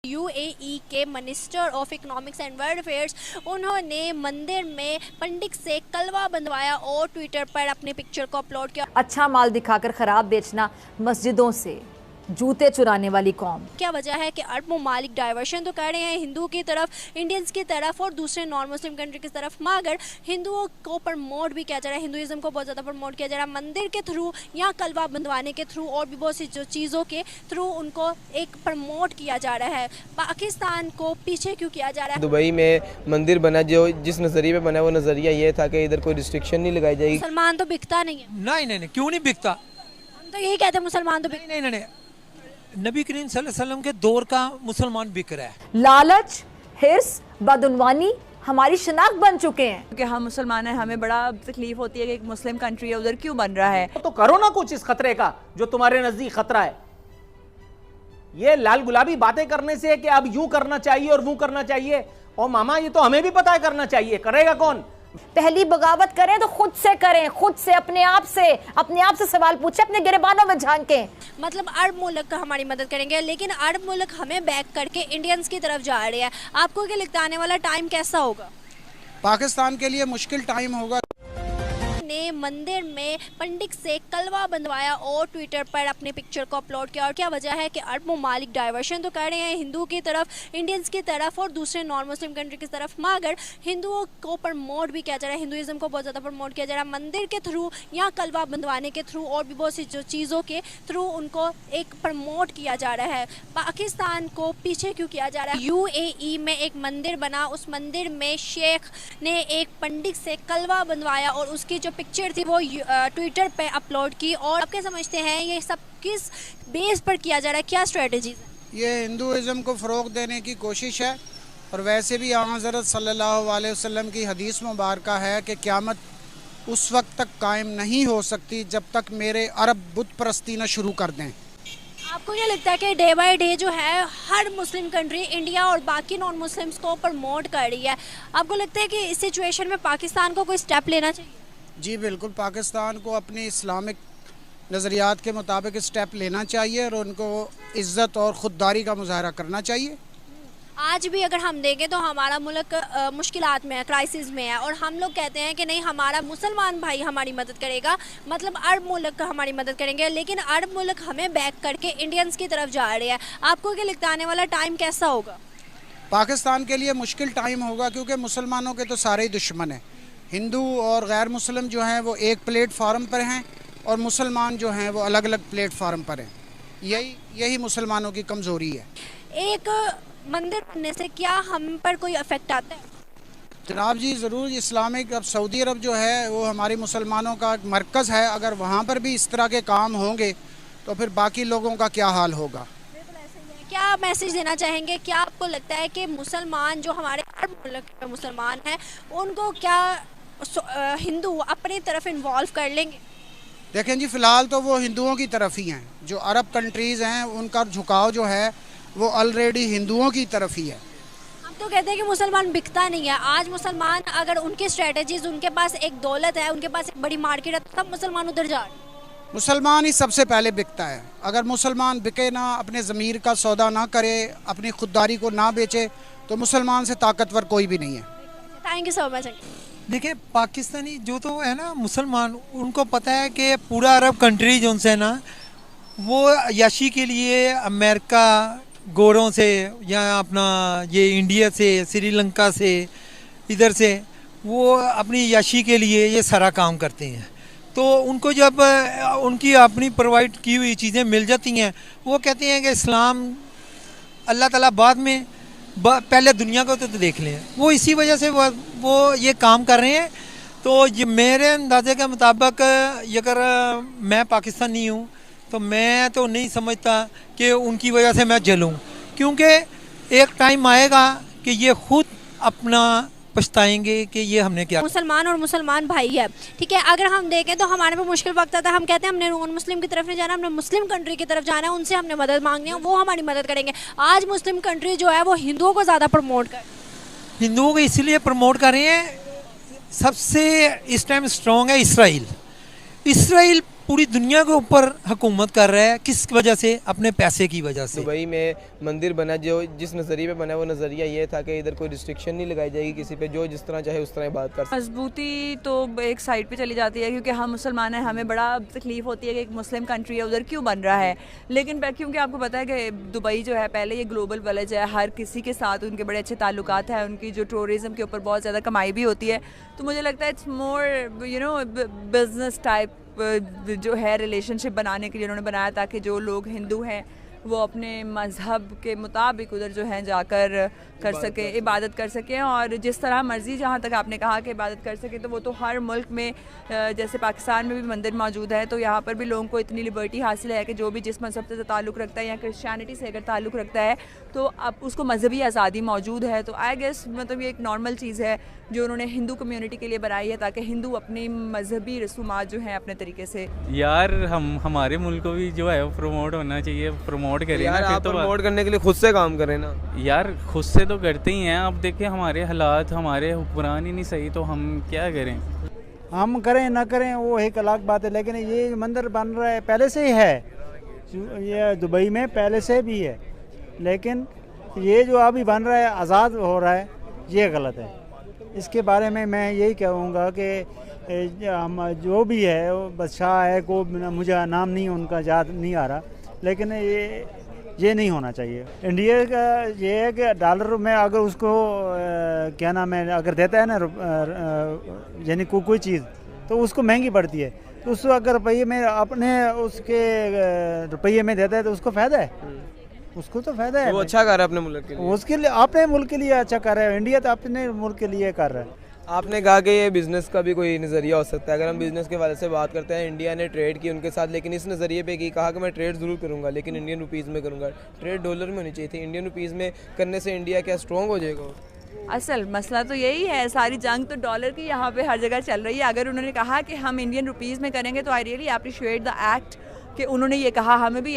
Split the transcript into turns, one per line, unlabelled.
UAE के minister of economics and world affairs उन्होंने मंदिर में पंडित से कलवा बंधवाया और ट्विटर पर अपनी पिक्चर को अपलोड किया।
अच्छा माल दिखाकर खराब बेचना, मस्जिदों से जूते चुराने वाली कौम।
क्या वजह है कि अरब ममालिक डाइवर्शन तो कर रहे हैं हिंदू की तरफ, इंडियंस की तरफ और दूसरे नॉन मुस्लिम कंट्री की तरफ, मगर हिंदुओं को प्रमोट भी किया जा रहा है, हिंदुइज्म को बहुत ज़्यादा प्रमोट किया जा रहा है मंदिर के थ्रू या कलवा बंधवाने के थ्रू और भी बहुत सी जो चीज़ों के थ्रू उनको एक प्रमोट किया जा रहा है। पाकिस्तान को पीछे क्यों किया जा रहा है?
दुबई में मंदिर बना, जो जिस नज़रिए पे बना वो नज़रिया ये था कि इधर कोई रिस्ट्रिक्शन नहीं लगाई जाएगी।
मुसलमान तो बिकता नहीं है।
नहीं, क्यों नहीं बिकता?
हम तो यही कहते हैं मुसलमान तो
नहीं, नबी करीम सल्लल्लाहु अलैहि वसल्लम के दौर का मुसलमान बिक रहा है।
लालच, हिर्स, बदउनवानी हमारी शिनाख्त बन चुके हैं
कि हम मुसलमान हैं। हमें बड़ा तकलीफ होती है कि एक मुस्लिम कंट्री है, उधर क्यों बन रहा है।
तो करो ना कुछ इस खतरे का जो तुम्हारे नजदीक खतरा है। ये लाल गुलाबी बातें करने से कि अब यूं करना चाहिए और वो करना चाहिए, और मामा ये तो हमें भी पता है करना चाहिए, करेगा कौन?
पहली बगावत करें तो खुद से करें, खुद से अपने आप से सवाल पूछे, अपने गिरबानों में झांकें।
मतलब अरब मुल्क हमारी मदद करेंगे, लेकिन अरब मुल्क हमें बैक करके इंडियंस की तरफ जा रहे हैं। आपको क्या लगता है आने वाला टाइम कैसा होगा?
पाकिस्तान के लिए मुश्किल टाइम होगा।
ने मंदिर में पंडित से कलवा बंधवाया और ट्विटर पर अपनी पिक्चर को अपलोड किया। और क्या वजह है कि अरब ममालिक डाइवर्शन तो कर रहे हैं हिंदू की तरफ, इंडियंस की तरफ और दूसरे नॉन मुस्लिम कंट्री की तरफ, मगर हिंदुओं को प्रमोट भी किया जा रहा है, हिंदुइज्म को बहुत ज़्यादा प्रमोट किया जा रहा है मंदिर के थ्रू या कलवा बंधवाने के थ्रू और भी बहुत सी जो चीज़ों के थ्रू उनको एक प्रमोट किया जा रहा है। पाकिस्तान को पीछे क्यों किया जा रहा है? यूएई में एक मंदिर बना, उस मंदिर में शेख ने एक पंडित से कलवा बंधवाया और उसकी जो पिक्चर थी वो ट्विटर पे अपलोड की। और आप क्या समझते हैं ये सब किस बेस पर किया जा रहा है, क्या स्ट्रेटजी है?
ये हिंदुइज्म को फ़रोग देने की कोशिश है, और वैसे भी आला हज़रत सल्लल्लाहु अलैहि वसल्लम की हदीस मुबारका है कि क़यामत उस वक्त तक कायम नहीं हो सकती जब तक मेरे अरब बुत परस्ती न शुरू कर दें।
आपको क्या लगता है कि डे बाय डे जो है हर मुस्लिम कंट्री इंडिया और बाकी नॉन मुस्लिम्स को प्रमोट कर रही है, आपको लगता है कि इस सिचुएशन में पाकिस्तान को कोई स्टेप लेना चाहिए?
जी बिल्कुल, पाकिस्तान को अपनी इस्लामिक नज़रियात के मुताबिक स्टेप लेना चाहिए और उनको इज़्ज़त और ख़ुददारी का मुजाहरा करना चाहिए।
आज भी अगर हम देखें तो हमारा मुल्क मुश्किलात में है, क्राइसिस में है, और हम लोग कहते हैं कि नहीं हमारा मुसलमान भाई हमारी मदद करेगा, मतलब अरब मुल्क हमारी मदद करेंगे, लेकिन अरब मुल्क हमें बैक करके इंडियंस की तरफ जा रहे हैं। आपको क्या लगता है आने वाला टाइम कैसा होगा?
पाकिस्तान के लिए मुश्किल टाइम होगा, क्योंकि मुसलमानों के तो सारे ही दुश्मन हैं। हिंदू और गैर मुस्लिम जो हैं वो एक प्लेटफार्म पर हैं, और मुसलमान जो हैं वो अलग अलग प्लेटफार्म पर हैं। यही मुसलमानों की कमज़ोरी है।
एक मंदिर बनने से क्या हम पर कोई इफेक्ट आता है?
जनाब जी ज़रूर, इस्लामिक अब सऊदी अरब जो है वो हमारे मुसलमानों का एक मरकज़ है, अगर वहाँ पर भी इस तरह के काम होंगे तो फिर बाकी लोगों का क्या हाल होगा।
क्या मैसेज देना चाहेंगे? क्या आपको लगता है कि मुसलमान जो हमारे अरब मुल्क में मुसलमान हैं उनको क्या हिंदू अपनी तरफ इन्वॉल्व कर लेंगे?
देखें जी, फ़िलहाल तो वो हिंदुओं की तरफ ही हैं। जो अरब कंट्रीज़ हैं उनका झुकाव जो है वो ऑलरेडी हिंदुओं की तरफ ही है।
हम तो कहते हैं कि मुसलमान बिकता नहीं है। आज मुसलमान अगर उनकी स्ट्रेटजीज, उनके पास एक दौलत है, उनके पास एक बड़ी मार्केट है, तब मुसलमान उधर जा रहे हैं।
मुसलमान ही सबसे पहले बिकता है। अगर मुसलमान बिके ना, अपने ज़मीर का सौदा ना करे, अपनी खुददारी को ना बेचे, तो मुसलमान से ताकतवर कोई भी नहीं है।
Thank you so much.
देखिए, पाकिस्तानी जो तो है ना मुसलमान, उनको पता है कि पूरा अरब कंट्री जो है ना वो याशी के लिए अमेरिका गोरों से या अपना ये इंडिया से, श्रीलंका से, इधर से वो अपनी याशी के लिए ये सारा काम करते हैं। तो उनको जब उनकी अपनी प्रोवाइड की हुई चीज़ें मिल जाती हैं, वो कहते हैं कि इस्लाम अल्लाह ताला बाद में पहले दुनिया को तो देख लें। वो इसी वजह से वो ये काम कर रहे हैं। तो ये मेरे अंदाजे के मुताबिक अगर मैं पाकिस्तानी हूँ तो मैं तो नहीं समझता कि उनकी वजह से मैं जलूँ, क्योंकि एक टाइम आएगा कि ये खुद अपना पछताएंगे कि ये हमने क्या।
मुसलमान और मुसलमान भाई है, ठीक है। अगर हम देखें तो हमारे पे मुश्किल वक्त आता है, हम कहते हैं हमने नॉन मुस्लिम की तरफ नहीं जाना, हमने मुस्लिम कंट्री की तरफ जाना है, उनसे हमने मदद मांगनी है, वो हमारी मदद करेंगे। आज मुस्लिम कंट्री जो है वो हिंदुओं को ज़्यादा प्रमोट कर,
हिंदुओं को इसलिए प्रमोट कर रहे हैं। सबसे इस टाइम स्ट्रॉन्ग है इसराइल। पूरी दुनिया के ऊपर हुकूमत कर रहा है, किस वजह से? अपने पैसे की वजह से।
दुबई में मंदिर बना, जो जिस नज़रिए पे बना वो नज़रिया ये था कि इधर कोई रिस्ट्रिक्शन नहीं लगाई जाएगी किसी पे, जो जिस तरह चाहे उस तरह बात कर सकते।
मजबूती तो एक साइड पे चली जाती है क्योंकि हम मुसलमान हैं, हमें बड़ा तकलीफ होती है कि एक मुस्लिम कंट्री है उधर क्यों बन रहा है। लेकिन क्योंकि आपको पता है कि दुबई जो है पहले ये ग्लोबल विलेज है, हर किसी के साथ उनके बड़े अच्छे ताल्लुकात हैं, उनकी जो टूरिज़म के ऊपर बहुत ज़्यादा कमाई भी होती है। तो मुझे लगता है इट्स मोर बिजनेस टाइप जो है रिलेशनशिप बनाने के लिए उन्होंने बनाया, ताकि जो लोग हिंदू हैं वो अपने मज़हब के मुताबिक उधर जो है जाकर कर सके, इबादत कर सकें और जिस तरह मर्ज़ी, जहाँ तक आपने कहा कि इबादत कर सके, तो वो तो हर मुल्क में जैसे पाकिस्तान में भी मंदिर मौजूद है, तो यहाँ पर भी लोगों को इतनी लिबर्टी हासिल है कि जो भी जिस मज़हब से ताल्लुक़ रखता है या क्रिश्चियनिटी से अगर ताल्लुक़ रखता है तो अब उसको मजहबी आज़ादी मौजूद है। तो आई गेस मतलब ये एक नॉर्मल चीज़ है जो उन्होंने हिंदू कम्युनिटी के लिए बनाई है, ताकि हिंदू अपनी मजहबी रसूमात जो हैं अपने तरीके से।
यार हमारे मुल्क को भी जो है वो प्रमोट होना चाहिए, प्रमोट करें
यार,
ना।
आप प्रमोट करने के लिए खुद से काम करें ना
यार, खुद से तो करते ही हैं। अब देखिए हमारे हालात, हमारे हुक्मरान ही नहीं सही, तो हम क्या करें?
हम करें ना करें वो एक अलग बात है, लेकिन ये मंदिर बन रहा है पहले से ही है, ये दुबई में पहले से भी है, लेकिन ये जो अभी बन रहा है आज़ाद हो रहा है, ये गलत है। इसके बारे में मैं यही कहूँगा कि हम जो भी है वो बादशाह है, को मुझे नाम नहीं उनका याद नहीं आ रहा, लेकिन ये नहीं होना चाहिए। इंडिया का ये है कि डॉलर में अगर उसको क्या नाम है अगर देता है ना यानी कोई चीज़, तो उसको महंगी पड़ती है, तो उसको अगर रुपये में अपने उसके रुपये में देता है तो उसको फ़ायदा है, उसको तो फ़ायदा है।
वो अच्छा कर रहा है अपने मुल्क के लिए,
उसके लिए अपने मुल्क के लिए अच्छा कर रहा है। इंडिया तो अपने मुल्क के लिए कर रहा है।
आपने कहा कि ये बिज़नेस का भी कोई नज़रिया हो सकता है। अगर हम बिज़नेस के वाले से बात करते हैं, इंडिया ने ट्रेड की उनके साथ, लेकिन इस नज़रिए पे की कहा कि मैं ट्रेड ज़रूर करूँगा लेकिन इंडियन रुपीज़ में करूँगा। ट्रेड डॉलर में होनी चाहिए थी, इंडियन रुपीज़ में करने से इंडिया क्या स्ट्रॉन्ग हो जाएगा?
असल मसला तो यही है, सारी जंग तो डॉलर की यहाँ पे हर जगह चल रही है। अगर उन्होंने कहा कि हम इंडियन रुपीज़ में करेंगे तो I really appreciate the act कि उन्होंने ये कहा। हमें भी